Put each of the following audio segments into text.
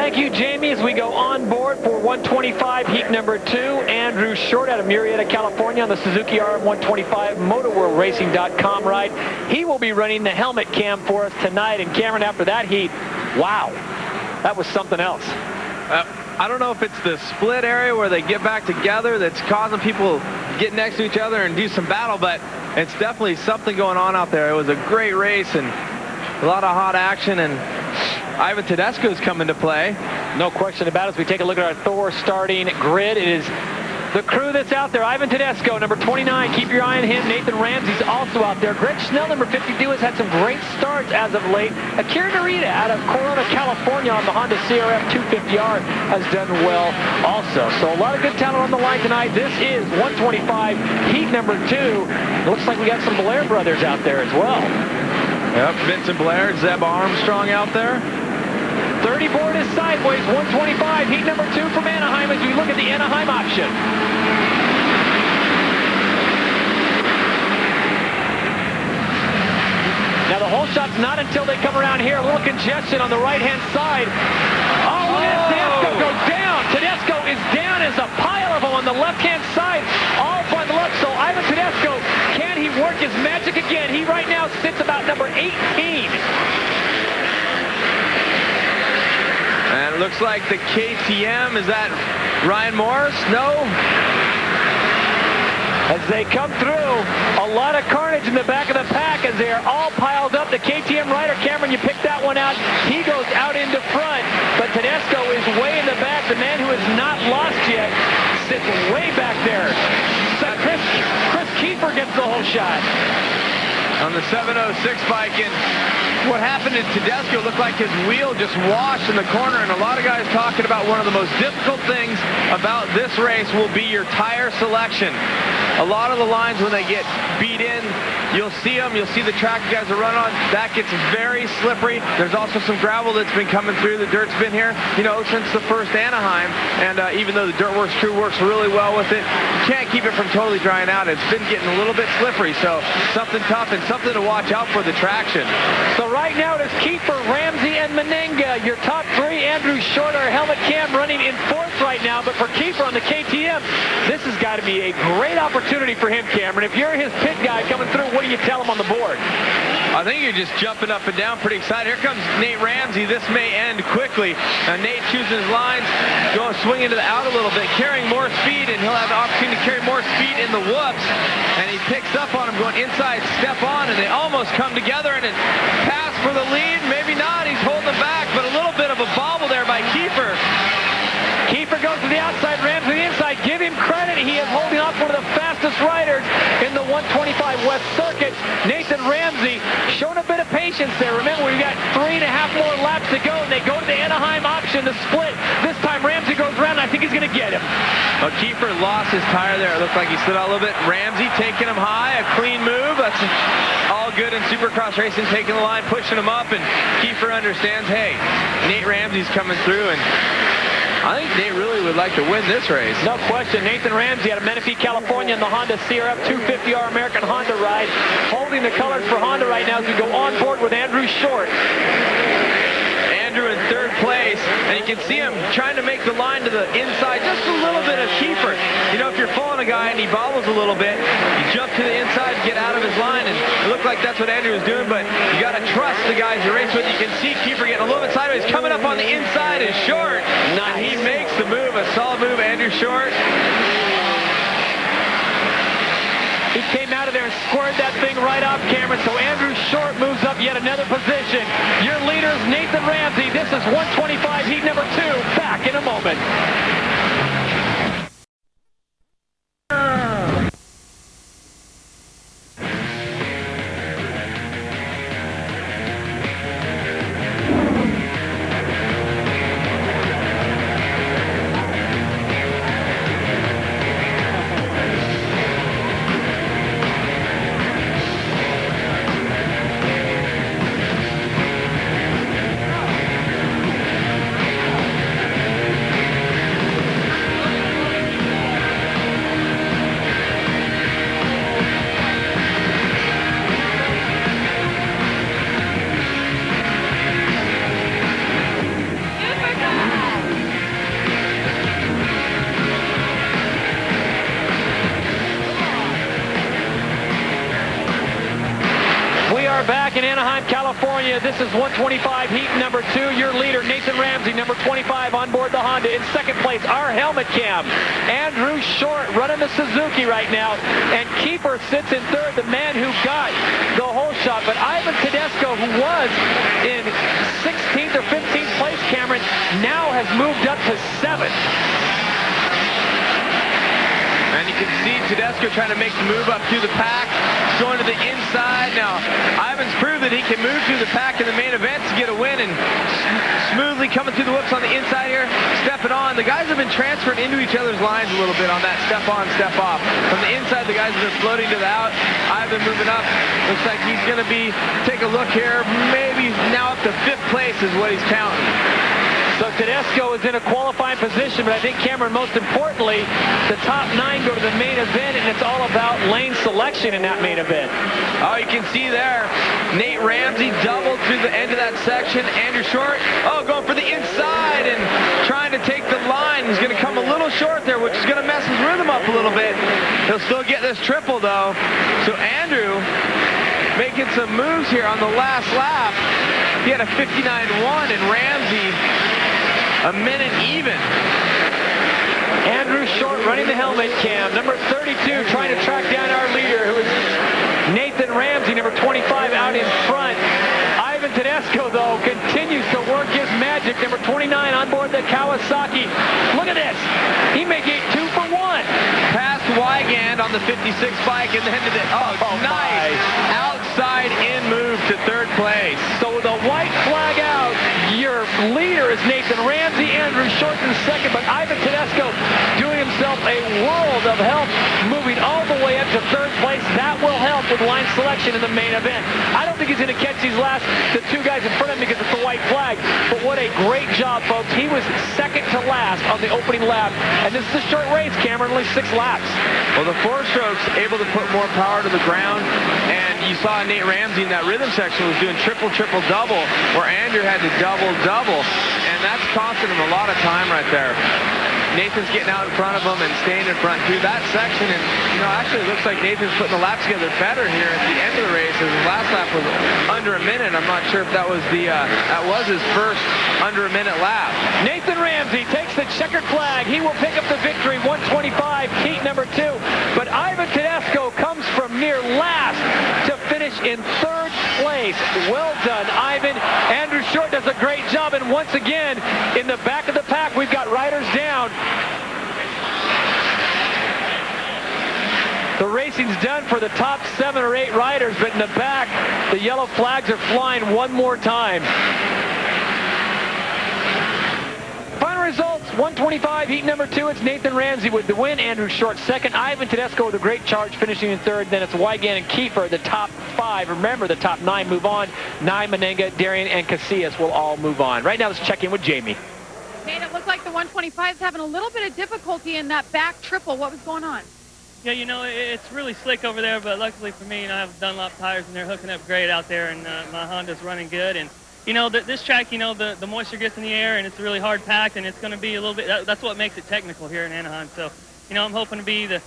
Thank you, Jamie, as we go on board for 125 heat number 2. Andrew Short out of Murrieta, California on the Suzuki RM125 MotorWorldRacing.com ride. He will be running the helmet cam for us tonight. And Cameron, after that heat, wow, that was something else. I don't know if it's the split area where they get back together that's causing people get next to each other and do some battle, but it's definitely something going on out there. It was a great race and a lot of hot action, and Ivan Tedesco's come into play. No question about it. As we take a look at our Thor starting grid, it is the crew that's out there. Ivan Tedesco, number 29. Keep your eye on him. Nathan Ramsey's also out there. Greg Schnell, number 52, has had some great starts as of late. Akira Narita out of Corona, California on the Honda CRF 250R has done well also. So a lot of good talent on the line tonight. This is 125 heat number 2. It looks like we got some Blair brothers out there as well. Yep, Vincent Blair, Zeb Armstrong out there. 30 board is sideways, 125, heat number 2 from Anaheim as we look at the Anaheim option. Now the whole shot's not until they come around here. A little congestion on the right-hand side. Oh, look at Tedesco go down. Tedesco is down as a pile of them on the left-hand side, all bundled up. So Ivan Tedesco, can he work his magic again? He right now sits about number 18. And it looks like the KTM, is that Ryan Morris? No. As they come through, a lot of carnage in the back of the pack as they are all piled up. The KTM rider, Cameron, you picked that one out. He goes out into front, but Tedesco is way in the back. The man who has not lost yet sits way back there. So Chris Kiefer gets the whole shot. On the 706 bike, and what happened is Tedesco looked like his wheel just washed in the corner, and a lot of guys talking about one of the most difficult things about this race will be your tire selection. A lot of the lines, when they get beat in, you'll see them, you'll see the track you guys are running on, that gets very slippery. There's also some gravel that's been coming through. The dirt's been here, you know, since the first Anaheim, and even though the Dirtworks crew works really well with it, you can't keep it from totally drying out. It's been getting a little bit slippery, so something tough and something to watch out for the traction. So right now it is Kiefer, Ramsey, and Menenga. Your top 3, Andrew Short, our helmet cam running in 4th right now, but for Kiefer on the KTM, this has got to be a great opportunity for him, Cameron. If you're his pit guy coming through, what do you tell him on the board? I think you're just jumping up and down, pretty excited. Here comes Nate Ramsey. This may end quickly. Nate choosing his lines, going swinging to the out a little bit, carrying more speed, and he'll have the opportunity to carry more speed in the whoops. And he picks up on him, going inside, step on, and they almost come together, and it pass for the lead. Maybe not. He's holding them back, but a little bit of a bobble there by Kiefer. Kiefer goes to the outside, Ramsey to the inside. Give him credit. He is holding off one of the fastest riders in the 125 West Circuit. Nathan Ramsey showing a bit of patience there. Remember, we've got 3.5 more laps to go, and they go to the Anaheim option to split. This time Ramsey goes around, and I think he's going to get him. Well, Kiefer lost his tire there. It looked like he slid out a little bit. Ramsey taking him high, a clean move. That's all good in Supercross racing, taking the line, pushing him up, and Kiefer understands, hey, Nate Ramsey's coming through, and I think Nate really would like to win this race. No question. Nathan Ramsey out of Menifee, California in the Honda CRF 250R American Honda ride, holding the colors for Honda right now as we go on board with Andrew Short. Andrew in 3rd place, and you can see him trying to make the line to the inside, just a little bit of Kiefer. You know, if you're following a guy and he bobbles a little bit, you jump to the inside, get out of his line, and it looked like that's what Andrew was doing, but you got to trust the guys you race with. You can see Kiefer getting a little bit sideways, coming up on the inside is Short. Nice. He makes the move, a solid move, Andrew Short. He came out of there and squared that thing right off, Cameron. So Andrew Short moves up yet another position. Your leader is Nathan Ramsey. This is 125 heat number 2. Back in a moment. Anaheim, California. This is 125 heat number 2. Your leader, Nathan Ramsey, number 25 on board the Honda. In second place, our helmet cam, Andrew Short, running the Suzuki right now. And Keeper sits in third, the man who got the whole shot. But Ivan Tedesco, who was in 16th or 15th place, Cameron, now has moved up to 7th. And you can see Tedesco trying to make the move up through the pack, going to the inside. Now, Ivan's proved that he can move through the pack in the main event to get a win, and smoothly coming through the whoops on the inside here, stepping on. The guys have been transferred into each other's lines a little bit on that step on, step off. From the inside, the guys have been floating to the out. Ivan moving up. Looks like he's going to be, take a look here, maybe now up to 5th place is what he's counting. So Tedesco is in a qualifying position, but I think, Cameron, most importantly, the top 9 go to the main event, and it's all about lane selection in that main event. Oh, you can see there, Nate Ramsey doubled through the end of that section. Andrew Short, going for the inside and trying to take the line. He's going to come a little short there, which is going to mess his rhythm up a little bit. He'll still get this triple, though. So Andrew making some moves here on the last lap. He had a 59.1, and Ramsey a minute even. Andrew Short running the helmet cam. Number 32 trying to track down our leader, who is Nathan Ramsey, number 25 out in front. Ivan Tedesco, though, continues to work his magic. Number 29 on board the Kawasaki. Look at this. He may get 2 for 1. Past Wygand on the 56 bike, and then nice outside in move to 3rd place. So with a white flag out, your leader is Nathan Ramsey. Andrew Short in second, but Ivan Tedesco doing himself a world of help, moving all the way up to 3rd place. That will help with line selection in the main event. I don't think he's going to catch the 2 guys in front of him because it's the white flag, but what a great job, folks. He was second to last on the opening lap, and this is a short race, Cameron, only 6 laps. Well, the 4 strokes able to put more power to the ground, and you saw Nate Ramsey in that rhythm section was doing triple, double, where Andrew had to double, and that's costing him a lot of time right there. Nathan's getting out in front of him and staying in front through that section, and actually it looks like Nathan's putting the lap together better here at the end of the race. His last lap was under a minute. I'm not sure if that was that was his first under a minute lap. Nathan Ramsey takes the checkered flag. He will pick up the victory, 125, heat number 2. But Ivan Tedesco comes from near last to finish in 3rd place. Well done, Ivan. Andrew Short does a great job, and once again, in the back of the pack, we've got riders down. The racing's done for the top 7 or 8 riders, but in the back, the yellow flags are flying one more time. Final results, 125, heat number 2. It's Nathan Ramsey with the win. Andrew Short second. Ivan Tedesco with a great charge, finishing in 3rd. Then it's Wygand and Kiefer, the top 5. Remember, the top 9 move on. Nye, Menenga, Darian, and Casillas will all move on. Right now, let's check in with Jamie. Nate, it looked like the 125 is having a little bit of difficulty in that back triple. What was going on? Yeah, it's really slick over there, but luckily for me, I have Dunlop tires, and they're hooking up great out there, and my Honda's running good. And, this track, the moisture gets in the air, and it's really hard packed, and it's going to be a little bit, that's what makes it technical here in Anaheim. So, I'm hoping to be the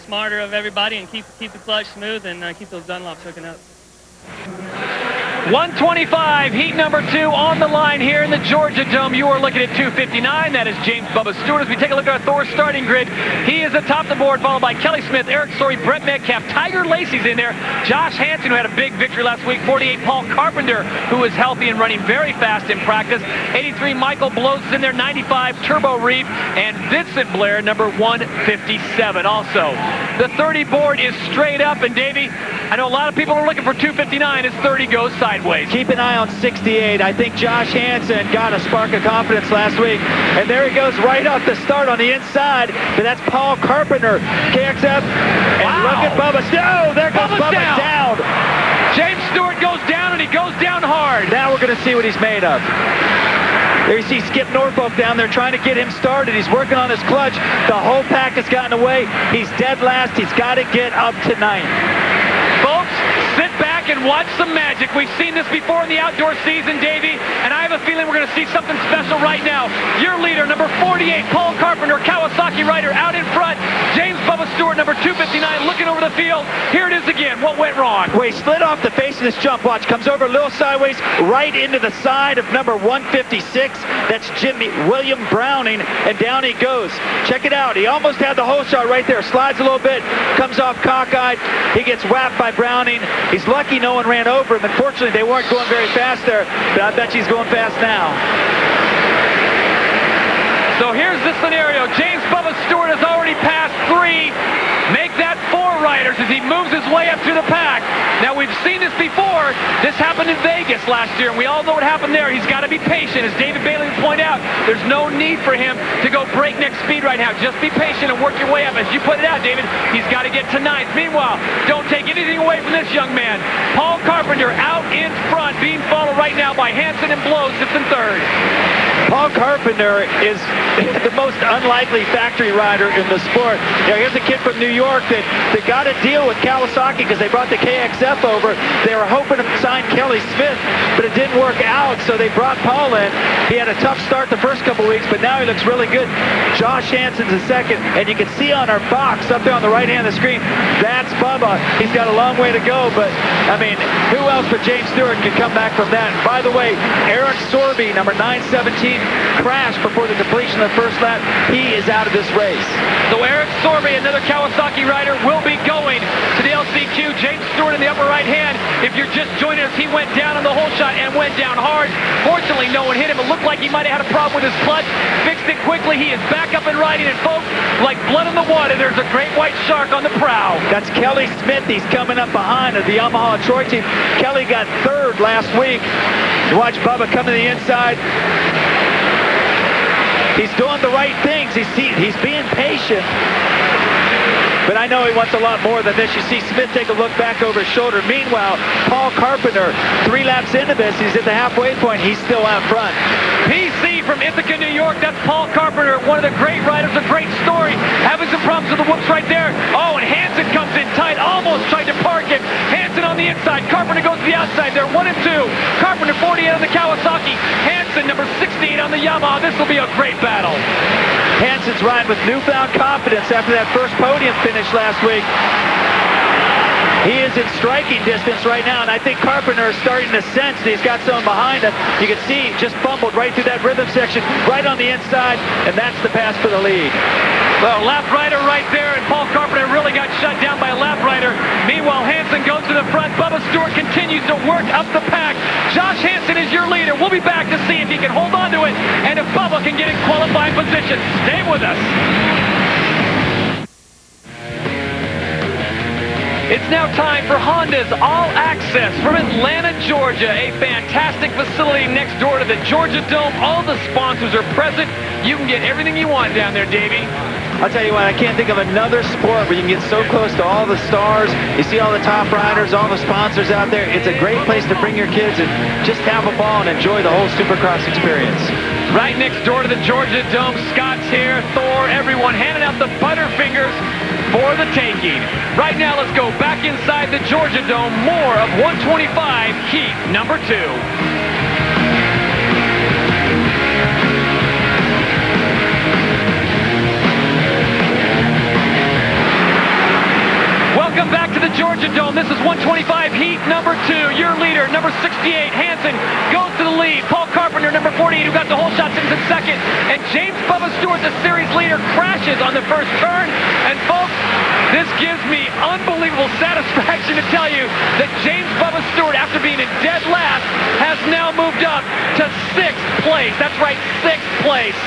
smarter of everybody and keep the clutch smooth and keep those Dunlops hooking up. 125, heat number 2 on the line here in the Georgia Dome. You are looking at 259. That is James Bubba Stewart. As we take a look at our Thor starting grid, he is atop the board, followed by Kelly Smith, Eric Story, Brett Metcalf, Tiger Lacey's in there, Josh Hansen, who had a big victory last week, 48, Paul Carpenter, who is healthy and running very fast in practice, 83, Michael Blows is in there, 95, Turbo Reeve, and Vincent Blair, number 157 also. The 30 board is straight up, and Davey, I know a lot of people are looking for 259 as 30 goes sideways. Keep an eye on 68. I think Josh Hansen got a spark of confidence last week. And there he goes right off the start on the inside. But that's Paul Carpenter. KXF. And look at Bubba. Oh, there goes Bubba down. James Stewart goes down, and he goes down hard. Now we're going to see what he's made of. There you see Skip Norfolk down there trying to get him started. He's working on his clutch. The whole pack has gotten away. He's dead last. He's got to get up to 9th. Folks, sit back and watch some magic. We've seen this before in the outdoor season, Davey, and I have a feeling we're going to see something special right now. Your leader, number 48, Paul Carpenter, Kawasaki rider, out in front. James Bubba Stewart, number 259, looking over the field. Here it is again. again. What went wrong? Well, he slid off the face of this jump. Watch, comes over a little sideways, right into the side of number 156. That's William Browning, and down he goes. Check it out. He almost had the whole shot right there. Slides a little bit, comes off cockeyed. He gets whacked by Browning. He's lucky no one ran over him. Unfortunately, they weren't going very fast there, but I bet he's going fast now. So here's the scenario. James Bubba Stewart has already passed 3. Make that 4 riders as he moves his way up to the pack. Now, we've seen this before. This happened in Vegas last year, and we all know what happened there. He's got to be patient. As David Bailey would point out, there's no need for him to go breakneck speed right now. Just be patient and work your way up. As you put it out, David, he's got to get to 9th. Meanwhile, don't take anything away from this young man. Paul Carpenter out in front, being followed right now by Hansen and Blow, sits in 3rd. Paul Carpenter is the most unlikely factory rider in the sport. You know, here's a kid from New York that got a deal with Kawasaki because they brought the KXF over. They were hoping to sign Kelly Smith, but it didn't work out, so they brought Paul in. He had a tough start the first couple weeks, but now he looks really good. Josh Hansen's in 2nd, and you can see on our box up there on the right hand of the screen, that's Bubba. He's got a long way to go, but, I mean, who else but James Stewart can come back from that? And by the way, Eric Sorby, number 917, crashed before the completion of the first lap. He is out of this race. So Eric Sorby, another Kawasaki rider, will be going to the LCQ. James Stewart in the upper right hand. If you're just joining us, he went down on the whole shot and went down hard. Fortunately, no one hit him. It looked like he might have had a problem with his clutch. Fixed it quickly. He is back up and riding. And folks, like blood in the water, there's a great white shark on the prow. That's Kelly Smith. He's coming up behind of the Yamaha Troy team. Kelly got 3rd last week. You watch Bubba come to the inside. He's doing the right things. He's being patient. But I know he wants a lot more than this. You see Smith take a look back over his shoulder. Meanwhile, Paul Carpenter, 3 laps into this, he's at the halfway point. He's still out front. PC from Ithaca, New York. That's Paul Carpenter, one of the great riders. A great story. Having some problems with the whoops right there. Oh, and Hansen comes in tight. Almost tried to park him. Hansen on the inside. Carpenter goes to the outside. They're 1 and 2. Carpenter 48 on the Kawasaki. Hansen number 68 on the Yamaha. This will be a great battle. Hansen's riding with newfound confidence after that first podium finish last week. He is in striking distance right now, and I think Carpenter is starting to sense that he's got someone behind him. You can see he just fumbled right through that rhythm section, right on the inside, and that's the pass for the lead. Well, lap rider right there, and Paul Carpenter really got shut down by a lap rider. Meanwhile, Hansen goes to the front. Bubba Stewart continues to work up the pack. Josh Hansen is your leader. We'll be back to see if he can hold on to it, and if Bubba can get in qualifying position. Stay with us. It's now time for Honda's All Access from Atlanta, Georgia, a fantastic facility next door to the Georgia Dome. All the sponsors are present. You can get everything you want down there, Davey. I'll tell you what, I can't think of another sport where you can get so close to all the stars. You see all the top riders, all the sponsors out there. It's a great place to bring your kids and just have a ball and enjoy the whole Supercross experience. Right next door to the Georgia Dome, Scott's here, Thor, everyone handing out the Butterfingers for the taking. Right now, let's go back inside the Georgia Dome. More of 125 Heat number 2. Welcome back to the Georgia Dome. This is 125 Heat number 2. Your leader, number 68, Hansen, goes to the lead. Paul Carpenter, number 48, who got the whole shot, sits in 2nd. And James Bubba Stewart, the series leader, crashes on the first turn. And folks, this gives me unbelievable satisfaction to tell you that James Bubba Stewart, after being in dead last, has now moved up to 6th place. That's right, 6th place.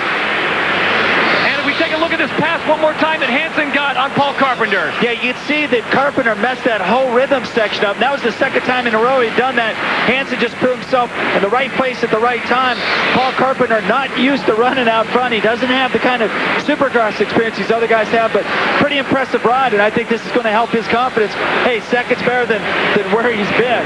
And if we take a look at this pass one more time that Hansen got on Paul Carpenter. Yeah, you'd see that Carpenter messed that whole rhythm section up. That was the 2nd time in a row he'd done that. Hansen just put himself in the right place at the right time. Paul Carpenter not used to running out front. He doesn't have the kind of Supercross experience these other guys have, but pretty impressive ride, and I think this is going to help his confidence. Hey, 2nd's better than where he's been.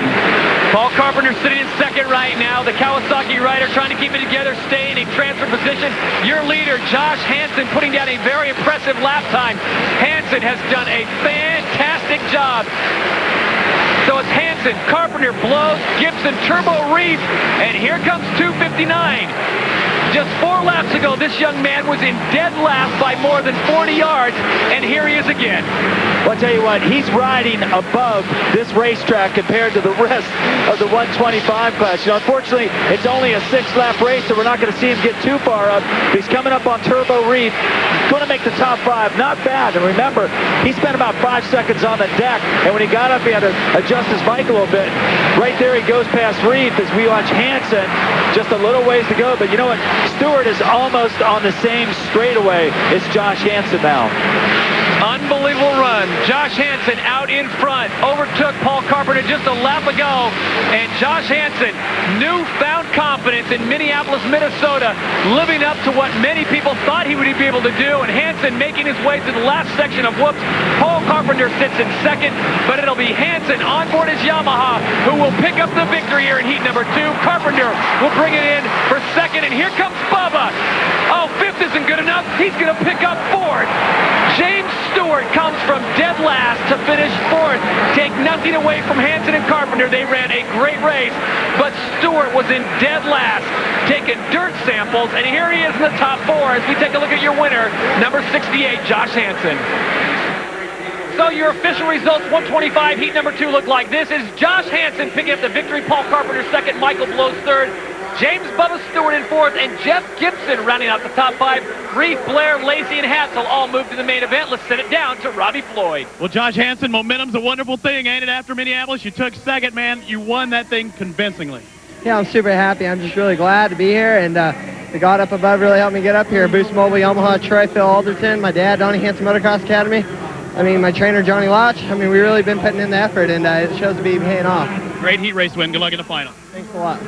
Paul Carpenter sitting in 2nd right now. The Kawasaki rider trying to keep it together, stay in a transfer position. Your leader, Josh Hansen, putting down a very impressive lap time. Hansen has done a fantastic job. So it's Hansen, Carpenter, Blows, Gibson, Turbo Reef, and here comes 259. Just 4 laps ago, this young man was in dead last by more than 40 yards, and here he is again. Well, I'll tell you what, he's riding above this racetrack compared to the rest of the 125 class. You know, unfortunately, it's only a 6-lap race, so we're not going to see him get too far up. But he's coming up on Turbo Reef. Going to make the top 5. Not bad. And remember, he spent about 5 seconds on the deck, and when he got up, he had to adjust his bike a little bit. Right there, he goes past Reef as we watch Hansen. Just a little ways to go, but you know what? Stewart is almost on the same straightaway as Josh Hansen now. Unbelievable run. Josh Hansen out in front. Overtook Paul Carpenter just a lap ago. And Josh Hansen, newfound confidence in Minneapolis, Minnesota, living up to what many people thought he would be able to do. And Hansen making his way to the last section of whoops. Paul Carpenter sits in second, but it'll be Hansen on board his Yamaha who will pick up the victory here in heat number 2. Carpenter will bring it in for second. And here comes Bubba. Oh, 5th isn't good enough. He's going to pick up 4th. James Stewart comes from dead last to finish 4th. Take nothing away from Hansen and Carpenter. They ran a great race, but Stewart was in dead last, taking dirt samples, and here he is in the top 4 as we take a look at your winner, number 68, Josh Hansen. So your official results, 125, heat number 2 look like this. Is Josh Hansen picking up the victory, Paul Carpenter second, Michael Blows third, James Bubba Stewart in 4th, and Jeff Gibson rounding out the top 5. Reef, Blair, Lacey, and Hatzel all moved to the main event. Let's send it down to Robbie Floyd. Well, Josh Hansen, momentum's a wonderful thing, ain't it? After Minneapolis, you took second, man. You won that thing convincingly. Yeah, I'm super happy. I'm just really glad to be here, and the God up above really helped me get up here. Boost Mobile, Yamaha, Troy, Phil Alderton, my dad, Donnie Hansen Motocross Academy. I mean, my trainer, Johnny Lodge. I mean, we've really been putting in the effort, and it shows to be paying off. Great heat race win. Good luck in the final. Thanks a lot.